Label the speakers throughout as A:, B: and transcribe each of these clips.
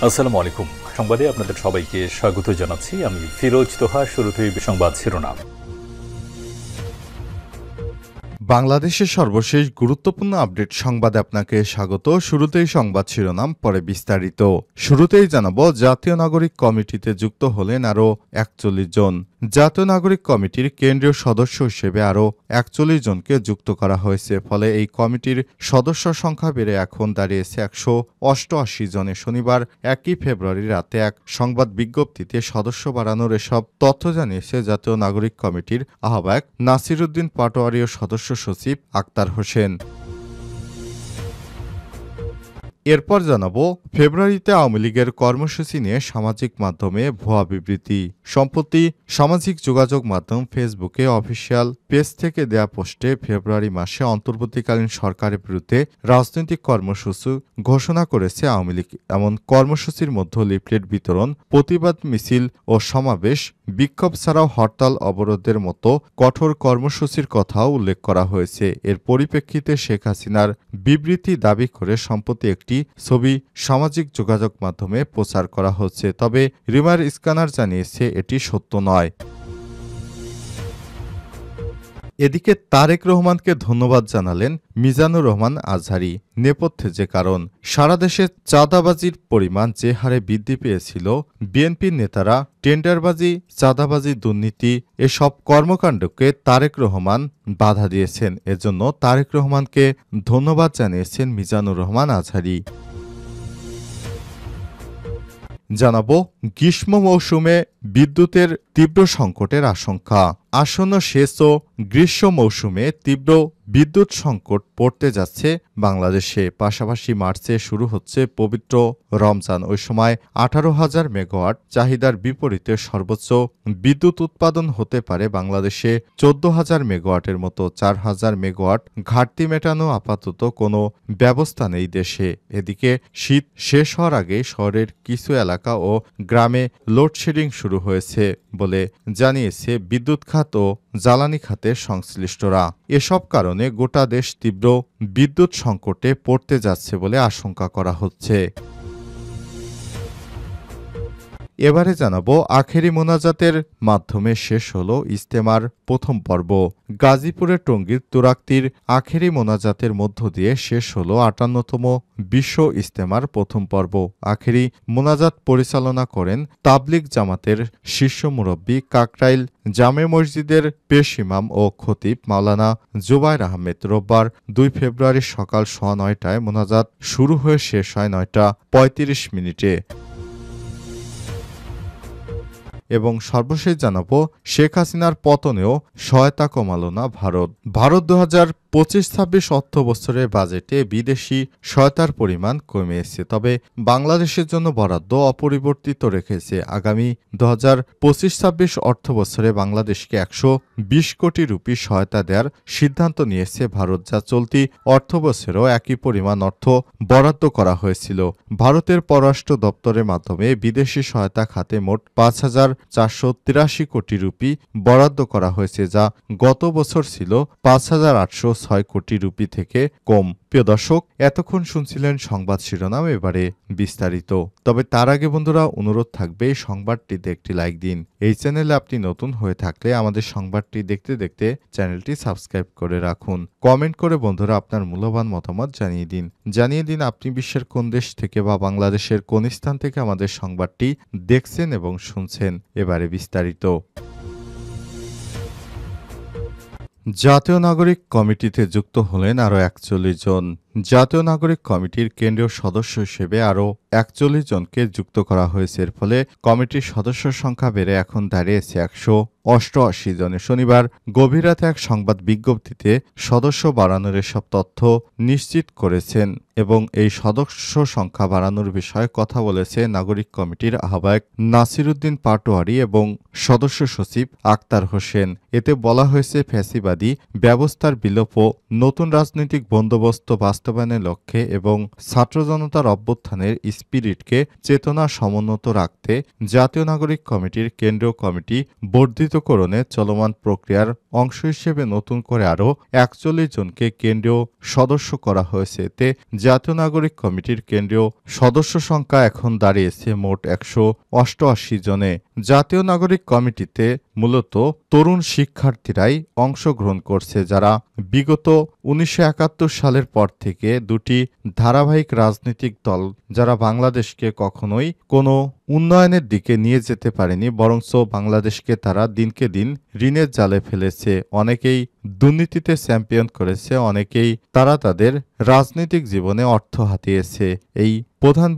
A: আসসালামু আলাইকুম। সংবাদে আপনাদের সবাইকে স্বাগত জানাচ্ছি। আমি ফিরোজ তোহা। শুরুতেই সংবাদ শিরোনাম।
B: বাংলাদেশের সর্বশেষ গুরুত্বপূর্ণ আপডেট সংবাদে আপনাকে স্বাগত। শুরুতেই সংবাদ শিরোনাম, পরে বিস্তারিত। শুরুতেই জানাবো, জাতীয় নাগরিক কমিটিতে যুক্ত হলেন আরও ৪১ জন। জাতীয় নাগরিক কমিটির কেন্দ্রীয় সদস্য হিসেবে আরও ৪১ জনকে যুক্ত করা হয়েছে। ফলে এই কমিটির সদস্য সংখ্যা বেড়ে এখন দাঁড়িয়েছে ১৮৮ জনে। শনিবার ১ ফেব্রুয়ারি রাতে এক সংবাদ বিজ্ঞপ্তিতে সদস্য বাড়ানোর এসব তথ্য জানিয়েছে জাতীয় নাগরিক কমিটির আহ্বায়ক নাসিরউদ্দিন পাটোয়ারী ও সদস্য সচিব আক্তার হোসেন। এরপর জানাবো, ফেব্রুয়ারিতে আওয়ামী লীগের কর্মসূচি নিয়ে সামাজিক মাধ্যমে ভুয়া বিবৃতি। সম্প্রতি সামাজিক যোগাযোগ মাধ্যম ফেসবুকে অফিসিয়াল পেজ থেকে দেয়া পোস্টে ফেব্রুয়ারি মাসে অন্তর্বর্তীকালীন সরকারের বিরুদ্ধে রাজনৈতিক কর্মসূচি ঘোষণা করেছে আওয়ামী লীগ। এমন কর্মসূচির মধ্যে লিফলেট বিতরণ, প্রতিবাদ মিছিল ও সমাবেশ, বিক্ষোভ ছাড়াও হরতাল অবরোধের মতো কঠোর কর্মসূচির কথাও উল্লেখ করা হয়েছে। এর পরিপ্রেক্ষিতে শেখ হাসিনার বিবৃতি দাবি করে সম্প্রতি একটি ছবি সামাজিক যোগাযোগ মাধ্যমে প্রচার করা হচ্ছে। তবে রিমার স্ক্যানার জানিয়েছে এটি সত্য নয়। এদিকে তারেক রহমানকে ধন্যবাদ জানালেন মিজানুর রহমান আজহারী। নেপথ্যে যে কারণ, সারা দেশে চাঁদাবাজির পরিমাণ যে হারে বৃদ্ধি পেয়েছিল, বিএনপির নেতারা টেন্ডারবাজি, চাঁদাবাজি, দুর্নীতি এসব কর্মকাণ্ডকে তারেক রহমান বাধা দিয়েছেন। এজন্য তারেক রহমানকে ধন্যবাদ জানিয়েছেন মিজানুর রহমান আজহারী। জানাবো, গ্রীষ্ম মৌসুমে বিদ্যুতের তীব্র সংকটের আশঙ্কা। আসন্ন শেষ ও গ্রীষ্ম মৌসুমে তীব্র বিদ্যুৎ সংকট পড়তে যাচ্ছে বাংলাদেশে। পাশাপাশি মার্চে শুরু হচ্ছে পবিত্র রমজান। ওই সময় ১৮,০০০ মেগাওয়াট চাহিদার বিপরীতে সর্বোচ্চ বিদ্যুৎ উৎপাদন হতে পারে বাংলাদেশে ১৪,০০০ মেগাওয়াটের মতো। ৪,০০০ মেগাওয়াট ঘাটতি মেটানো আপাতত কোনো ব্যবস্থা নেই দেশে। এদিকে শীত শেষ হওয়ার আগে শহরের কিছু এলাকা ও গ্রামে লোডশেডিং শুরু হয়েছে বলে জানিয়েছে বিদ্যুৎ খাত ও জ্বালানি খাতের সংশ্লিষ্টরা। এসব কারণে গোটা দেশ তীব্র বিদ্যুৎ সংকটে পড়তে যাচ্ছে বলে আশঙ্কা করা হচ্ছে। এবারে জানাবো, আখেরি মোনাজাতের মাধ্যমে শেষ হলো ইজতেমার প্রথম পর্ব। গাজীপুরের টঙ্গীর তুরাক্তির আখেরি মোনাজাতের মধ্য দিয়ে শেষ হলো ৫৮তম বিশ্ব ইজতেমার প্রথম পর্ব। আখেরি মোনাজাত পরিচালনা করেন তাবলিগ জামাতের শীর্ষ মুরব্বী কাকরাইল জামে মসজিদের পেশ ইমাম ও খতিব মাওলানা জুবায়ের আহমেদ। রোববার ২ ফেব্রুয়ারি সকাল ৯:৩০টায় মোনাজাত শুরু হয়ে শেষ হয় ৯:৩৫। এবং সর্বশেষ জানাবো, শেখ হাসিনার পতনেও সহায়তা কমালো না ভারত। ২০২৫-২৬ অর্থ বছরের বাজেটে বিদেশি সহায়তার পরিমাণ কমিয়েছে, তবে বাংলাদেশের জন্য বরাদ্দ অপরিবর্তিত রেখেছে। আগামী ২০২৫-২৬ অর্থ বছরে বাংলাদেশকে ১২০ কোটি রুপি সহায়তা দেওয়ার সিদ্ধান্ত নিয়েছে ভারত, যা চলতি অর্থ বছরেও একই পরিমাণ অর্থ বরাদ্দ করা হয়েছিল। ভারতের পররাষ্ট্র দপ্তরের মাধ্যমে বিদেশি সহায়তা খাতে মোট ৫,৪৮৩ কোটি রুপি বরাদ্দ করা হয়েছে, যা গত বছর ছিল ৫,৮০৬ কোটি রুপি থেকে কম। প্রিয় দর্শক, এতক্ষণ শুনছিলেন সংবাদ শিরোনাম। এবারে বিস্তারিত। তবে তার আগে বন্ধুরা, অনুরোধ থাকবে এই সংবাদটিতে একটি লাইক দিন। এই চ্যানেলে আপনি নতুন হয়ে থাকলে আমাদের সংবাদটি দেখতে দেখতে চ্যানেলটি সাবস্ক্রাইব করে রাখুন। কমেন্ট করে বন্ধুরা আপনার মূল্যবান মতামত জানিয়ে দিন আপনি বিশ্বের কোন দেশ থেকে বা বাংলাদেশের কোন স্থান থেকে আমাদের সংবাদটি দেখছেন এবং শুনছেন। এবারে বিস্তারিত। জাতীয় নাগরিক কমিটিতে যুক্ত হলেন আরও ৪১ জন। জাতীয় নাগরিক কমিটির কেন্দ্রীয় সদস্য হিসেবে আরও ৪১ জনকে যুক্ত করা হয়েছে। এর ফলে কমিটির সদস্য সংখ্যা বেড়ে এখন দাঁড়িয়েছে ১৮৮ জনে। শনিবার গভীর রাতে এক সংবাদ বিজ্ঞপ্তিতে সদস্য বাড়ানোর এসব তথ্য নিশ্চিত করেছেন এবং এই সদস্য সংখ্যা বাড়ানোর বিষয়ে কথা বলেছে নাগরিক কমিটির আহ্বায়ক নাসিরউদ্দিন পাটোয়ারী এবং সদস্য সচিব আক্তার হোসেন। এতে বলা হয়েছে, ফ্যাসিবাদী ব্যবস্থার বিলোপ ও নতুন রাজনৈতিক বন্দোবস্ত বাস্তবায়ন বাস্তবায়নের লক্ষ্যে এবং ছাত্র জনতার অভ্যুত্থানের স্পিরিটকে চেতনা সমুন্নত রাখতে জাতীয় নাগরিক কমিটির কেন্দ্রীয় কমিটি বর্ধিতকরণে চলমান প্রক্রিয়ার অংশ হিসেবে নতুন করে আরও ৪১ জনকে কেন্দ্রীয় সদস্য করা হয়েছে। এতে জাতীয় নাগরিক কমিটির কেন্দ্রীয় সদস্য সংখ্যা এখন দাঁড়িয়েছে মোট ১৮৮ জনে। জাতীয় নাগরিক কমিটিতে মূলত তরুণ শিক্ষার্থীরাই অংশগ্রহণ করছে, যারা বিগত ১৯৭১ সালের পর থেকে দুটি ধারাবাহিক রাজনৈতিক দল যারা বাংলাদেশকে কখনোই কোনো উন্নয়নের দিকে নিয়ে যেতে পারেনি, বরঞ্চ বাংলাদেশকে তারা দিনকে দিন ঋণের জালে ফেলেছে। অনেকেই দুর্নীতিতে চ্যাম্পিয়ন করেছে, অনেকেই তারা তাদের রাজনৈতিক জীবনে অর্থ হাতিয়েছে। এই প্রধান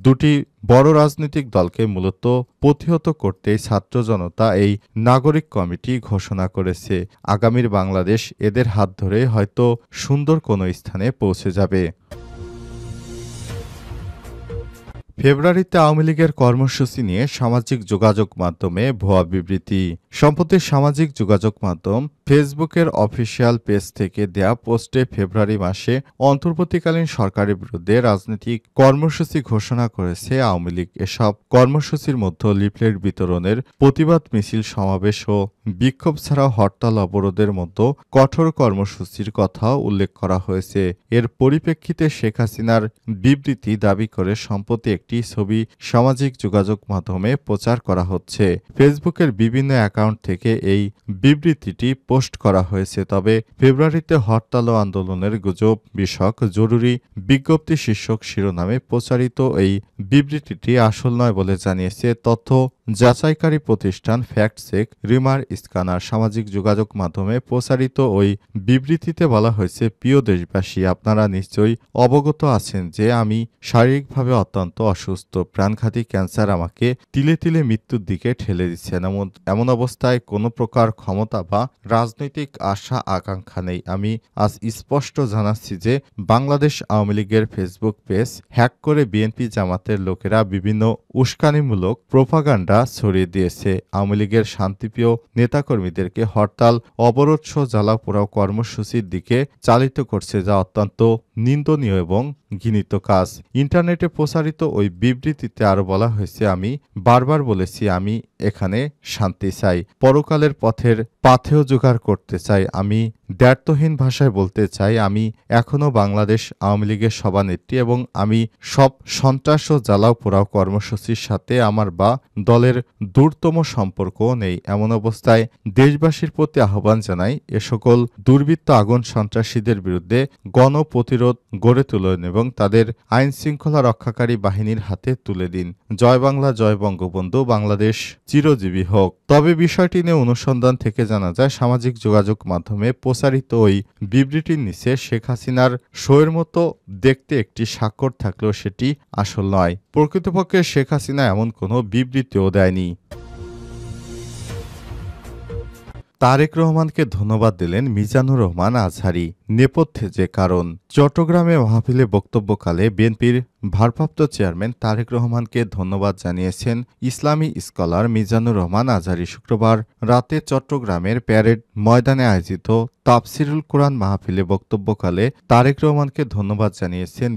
B: দুটি বড় রাজনৈতিক দলকে মূলত প্রতিহত করতেই ছাত্র জনতা এই নাগরিক কমিটি ঘোষণা করেছে। আগামীর বাংলাদেশ এদের হাত ধরে হয়তো সুন্দর কোনো স্থানে পৌঁছে যাবে। ফেব্রুয়ারিতে আওয়ামী লীগের কর্মসূচি নিয়ে সামাজিক যোগাযোগ মাধ্যমে ভুয়া বিবৃতি। সম্প্রতি সামাজিক যোগাযোগ মাধ্যম ফেসবুকের অফিসিয়াল পেজ থেকে দেয়া পোস্টে ফেব্রুয়ারি মাসে অন্তর্বর্তীকালীন সরকারের বিরুদ্ধে রাজনৈতিক কর্মসূচি ঘোষণা করেছে আওয়ামী লীগ। এসব কর্মসূচির মধ্যে লিফলেট বিতরণের, প্রতিবাদ মিছিল, সমাবেশ ও বিক্ষোভ ছাড়াও হরতাল অবরোধের মতো কঠোর কর্মসূচির কথা উল্লেখ করা হয়েছে। এর পরিপ্রেক্ষিতে শেখ হাসিনার বিবৃতি দাবি করে সম্প্রতি একটি ছবি সামাজিক যোগাযোগ মাধ্যমে প্রচার করা হচ্ছে। ফেসবুকের বিভিন্ন অ্যাকাউন্ট থেকে এই বিবৃতিটি পোস্ট করা হয়েছে। তবে ফেব্রুয়ারিতে হরতাল ও আন্দোলনের গুজব বিষয়ক জরুরি বিজ্ঞপ্তি শীর্ষক শিরোনামে প্রচারিত এই বিবৃতিটি আসল নয় বলে জানিয়েছে তথ্য যাচাইকারী প্রতিষ্ঠান ফ্যাক্ট চেক রিমার স্ক্যানার। সামাজিক যোগাযোগ মাধ্যমে প্রচারিত ওই বিবৃতিতে বলা হয়েছে, প্রিয় দেশবাসী, আপনারা নিশ্চয়ই অবগত আছেন যে আমি শারীরিকভাবে অত্যন্ত অসুস্থ। প্রাণঘাতী ক্যান্সার আমাকে তিলে তিলে মৃত্যুর দিকে ঠেলে দিচ্ছে। এমন অবস্থায় কোনো প্রকার ক্ষমতা বা রাজনৈতিক আশা আকাঙ্ক্ষা নেই। আমি আজ স্পষ্ট জানাচ্ছি যে বাংলাদেশ আওয়ামী লীগের ফেসবুক পেজ হ্যাক করে বিএনপি জামাতের লোকেরা বিভিন্ন উস্কানিমূলক প্রোপাগান্ডা ছড়িয়ে দিয়েছে। আওয়ামী লীগের শান্তিপ্রিয় নেতাকর্মীদেরকে হরতাল, অবরোধ সহ জ্বালাও পোড়াও কর্মসূচির দিকে চালিত করছে, যা অত্যন্ত নিন্দনীয় এবং ঘৃণিত কাজ। ইন্টারনেটে প্রচারিত ওই বিবৃতিতে আরও বলা হয়েছে, আমি বারবার বলেছি আমি এখানে শান্তি চাই, পরকালের পথের পাথেয় জোগাড় করতে চাই। আমি দ্ব্যর্থহীন ভাষায় বলতে চাই, আমি এখনও বাংলাদেশ আওয়ামী লীগের সভানেত্রী এবং আমি সব সন্ত্রাস ও জ্বালাও পোড়াও কর্মসূচির সাথে আমার বা দলের দূরতম সম্পর্কও নেই। এমন অবস্থায় দেশবাসীর প্রতি আহ্বান জানাই, এ সকল দুর্বৃত্ত আগুন সন্ত্রাসীদের বিরুদ্ধে গণপ্রতিরোধ গড়ে তুলুন এবং তাদের আইন শৃঙ্খলা রক্ষাকারী বাহিনীর হাতে তুলে দিন। জয় বাংলা, জয় বঙ্গবন্ধু, বাংলাদেশ চিরজীবী হোক। তবে বিষয়টি নিয়ে অনুসন্ধান থেকে জানা যায়, সামাজিক যোগাযোগ মাধ্যমে প্রচারিত ওই বিবৃতির নিচে শেখ হাসিনার শোয়ের মতো দেখতে একটি স্বাক্ষর থাকলেও সেটি আসল নয়। প্রকৃতপক্ষে শেখ হাসিনা এমন কোনো বিবৃতিও দেয়নি। তারেক রহমানকে ধন্যবাদ দিলেন মিজানুর রহমান আজহারী। নেপথ্যে যে কারণ। চট্টগ্রামে মাহফিলে বক্তব্যকালে বিএনপির ভারপ্রাপ্ত চেয়ারম্যান তারেক রহমানকে ধন্যবাদ জানিয়েছেন ইসলামী স্কলার মিজানুর রহমান আজহারী। শুক্রবার রাতে চট্টগ্রামের প্যারেড ময়দানে আয়োজিত তাফসিরুল কোরআন মাহফিলে বক্তব্যকালে তারেক রহমানকে ধন্যবাদ জানিয়েছেন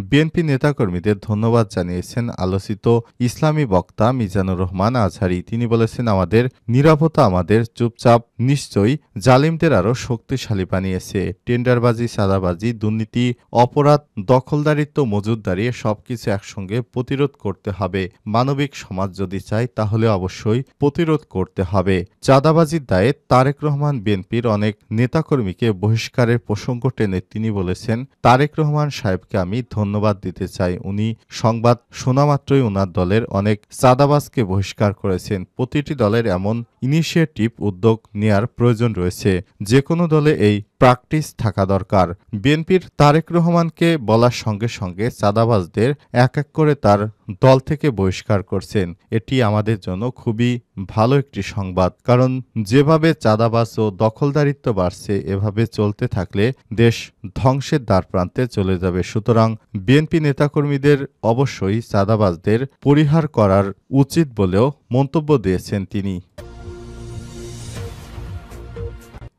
B: বিএনপি নেতাকর্মীদের ধন্যবাদ জানিয়েছেন আলোচিত ইসলামী বক্তা মিজানুর রহমান আজহারী। তিনি বলেছেন, আমাদের নিরাপত্তা আমাদের চুপচাপ নিশ্চয়ই জালিমদের আরও শক্তিশালী বানিয়েছে। টেন্ডারবাজি, চাঁদাবাজি, দুর্নীতি, অপরাধ, দখলদারিত্ব, মজুতদারি সবকিছু একসঙ্গে প্রতিরোধ করতে হবে। মানবিক সমাজ যদি চাই তাহলে অবশ্যই প্রতিরোধ করতে হবে। চাঁদাবাজির দায়ে তারেক রহমান বিএনপির অনেক নেতাকর্মীকে বহিষ্কারের প্রসঙ্গ টেনে তিনি বলেছেন, তারেক রহমান সাহেবকে আমি ধন্যবাদ দিতে চাই। উনি সংবাদ শোনা মাত্রই ওনার দলের অনেক চাঁদাবাজকে বহিষ্কার করেছেন। প্রতিটি দলের এমন ইনিশিয়েটিভ, উদ্যোগ নেয়ার প্রয়োজন রয়েছে। যে কোনো দলে এই প্র্যাকটিস থাকা দরকার। বিএনপির তারেক রহমানকে বলার সঙ্গে সঙ্গে চাঁদাবাজদের এক এক করে তার দল থেকে বহিষ্কার করছেন। এটি আমাদের জন্য খুবই ভালো একটি সংবাদ, কারণ যেভাবে চাঁদাবাজ ও দখলদারিত্ব বাড়ছে এভাবে চলতে থাকলে দেশ ধ্বংসের দ্বারপ্রান্তে চলে যাবে। সুতরাং বিএনপি নেতাকর্মীদের অবশ্যই চাঁদাবাজদের পরিহার করার উচিত বলেও মন্তব্য দিয়েছেন তিনি।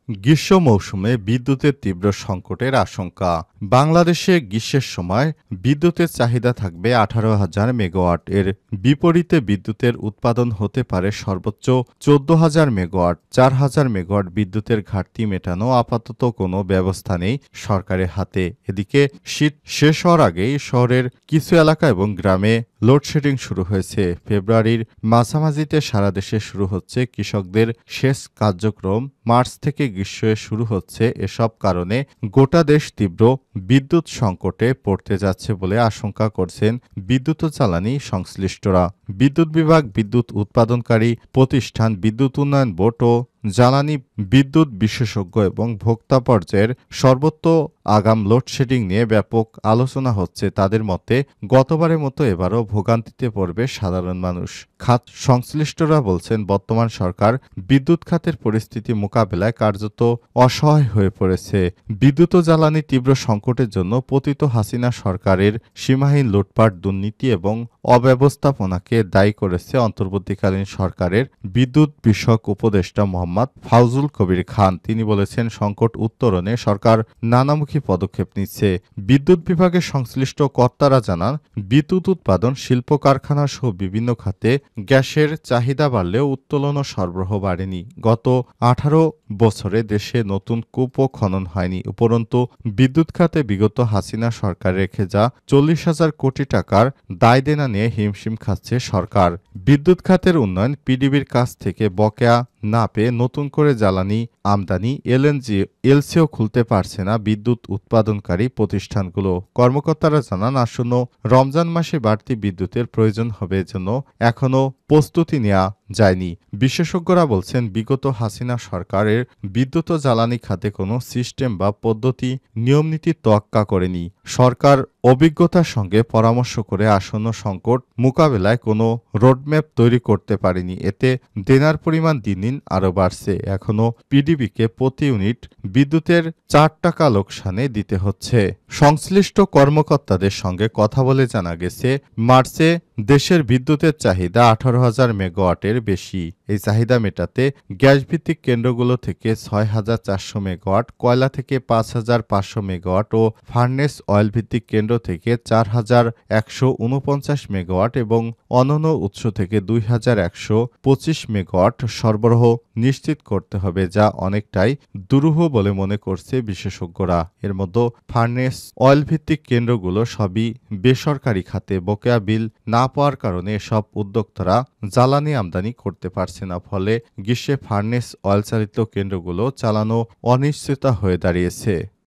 B: গ্রীষ্ম মৌসুমে বিদ্যুতের তীব্র সংকটের আশঙ্কা। বাংলাদেশে গ্রীষ্মের সময় বিদ্যুতের চাহিদা থাকবে 18,000 মেগাওয়াট। এর বিপরীতে বিদ্যুতের উৎপাদন হতে পারে সর্বোচ্চ 14,000 মেগাওয়াট। 4,000 মেগাওয়াট বিদ্যুতের ঘাটতি মেটানো আপাতত কোনো ব্যবস্থা নেই সরকারের হাতে। এদিকে শীত শেষ হওয়ার আগেই শহরের কিছু এলাকা এবং গ্রামে লোডশেডিং শুরু হয়েছে। ফেব্রুয়ারির মাঝামাঝিতে সারা দেশে শুরু হচ্ছে কৃষকদের সেচ কার্যক্রম। মার্চ থেকে গ্রীষ্মে শুরু হচ্ছে। এসব কারণে গোটা দেশ তীব্র বিদ্যুৎ সংকটে পড়তে যাচ্ছে বলে আশঙ্কা করছেন বিদ্যুৎ ও জ্বালানি সংশ্লিষ্টরা। বিদ্যুৎ বিভাগ, বিদ্যুৎ উৎপাদনকারী প্রতিষ্ঠান, বিদ্যুৎ উন্নয়ন বোর্ড ও জ্বালানি বিদ্যুৎ বিশেষজ্ঞ এবং ভোক্তা পর্যায়ের সর্বত্র আগাম লোডশেডিং নিয়ে ব্যাপক আলোচনা হচ্ছে। তাদের মতে গতবারের মতো এবারও ভোগান্তিতে পড়বে সাধারণ মানুষ। খাত সংশ্লিষ্টরা বলছেন, বর্তমান সরকার বিদ্যুৎ খাতের পরিস্থিতি মোকাবেলায় কার্যত অসহায় হয়ে পড়েছে। বিদ্যুৎ ও জ্বালানি তীব্র সংকটের জন্য পতিত হাসিনা সরকারের সীমাহীন লুটপাট, দুর্নীতি এবং অব্যবস্থাপনাকে দায়ী করেছে অন্তর্বর্তীকালীন সরকারের বিদ্যুৎ বিষয়ক উপদেষ্টা মোহাম্মদ ফাউজুল কবির খান। তিনি বলেছেন, সংকট উত্তরণে সরকার নানামুখী পদক্ষেপ নিচ্ছে। বিদ্যুৎ বিভাগের সংশ্লিষ্ট কর্তারা জানান, বিদ্যুৎ উৎপাদন, শিল্প কারখানা সহ বিভিন্ন খাতে গ্যাসের চাহিদা বাড়লেও উত্তোলন ও সরবরাহ বাড়েনি। গত 18 বছরে দেশে নতুন কূপ খনন হয়নি। উপরন্তু বিদ্যুৎ খাতে বিগত হাসিনা সরকার রেখে যা 40,000 কোটি টাকার দায় দেনা নিয়ে হিমশিম খাচ্ছে সরকার। বিদ্যুৎ খাতের উন্নয়ন, পিডিবির কাছ থেকে বকেয়া না পেয়ে নতুন করে জ্বালানি আমদানি, এলএনজি, এলসিও খুলতে পারছে না বিদ্যুৎ উৎপাদনকারী প্রতিষ্ঠানগুলো। কর্মকর্তারা জানান, আসন্ন রমজান মাসে বাড়তি বিদ্যুতের প্রয়োজন হবে জন্য এখনও প্রস্তুতি নেওয়া যায়নি। বিশেষজ্ঞরা বলছেন, বিগত হাসিনা সরকারের বিদ্যুৎ ও জ্বালানি খাতে কোনো সিস্টেম বা পদ্ধতি, নিয়মনীতি তোয়াক্কা করেনি। সরকার অভিজ্ঞতার সঙ্গে পরামর্শ করে আসন্ন সংকট মোকাবেলায় কোনো রোডম্যাপ তৈরি করতে পারেনি। এতে দেনার পরিমাণ দিন দিন আরও বাড়ছে। এখনও পিডিবিকে প্রতি ইউনিট বিদ্যুতের 4 টাকা লোকসানে দিতে হচ্ছে। সংশ্লিষ্ট কর্মকর্তাদের সঙ্গে কথা বলে জানা গেছে, মার্চে দেশের বিদ্যুতের চাহিদা 18,000 মেগাওয়াটের বেশি। এই চাহিদা মেটাতে গ্যাসভিত্তিক কেন্দ্রগুলো থেকে 6,400 মেগাওয়াট, কয়লা থেকে 5,500 মেগাওয়াট ও ফার্নেস অয়েল ভিত্তিক কেন্দ্র থেকে 4,149 মেগাওয়াট এবং অন্যান্য উৎস থেকে 2,125 মেগাওয়াট সরবরাহ নিশ্চিত করতে হবে, যা অনেকটাই দুরূহ বলে মনে করছে বিশেষজ্ঞরা। এর মধ্যে ফার্নেস অয়েল ভিত্তিক কেন্দ্রগুলো সবই বেসরকারি খাতে। বকেয়া বিল না পাওয়ার কারণে এসব উদ্যোক্তারা জ্বালানি আমদানি করতে পারছে না। ফলে গ্রীষ্মে ফার্নেস অয়েল চালিত কেন্দ্রগুলো চালানো অনিশ্চিত হয়ে দাঁড়িয়েছে।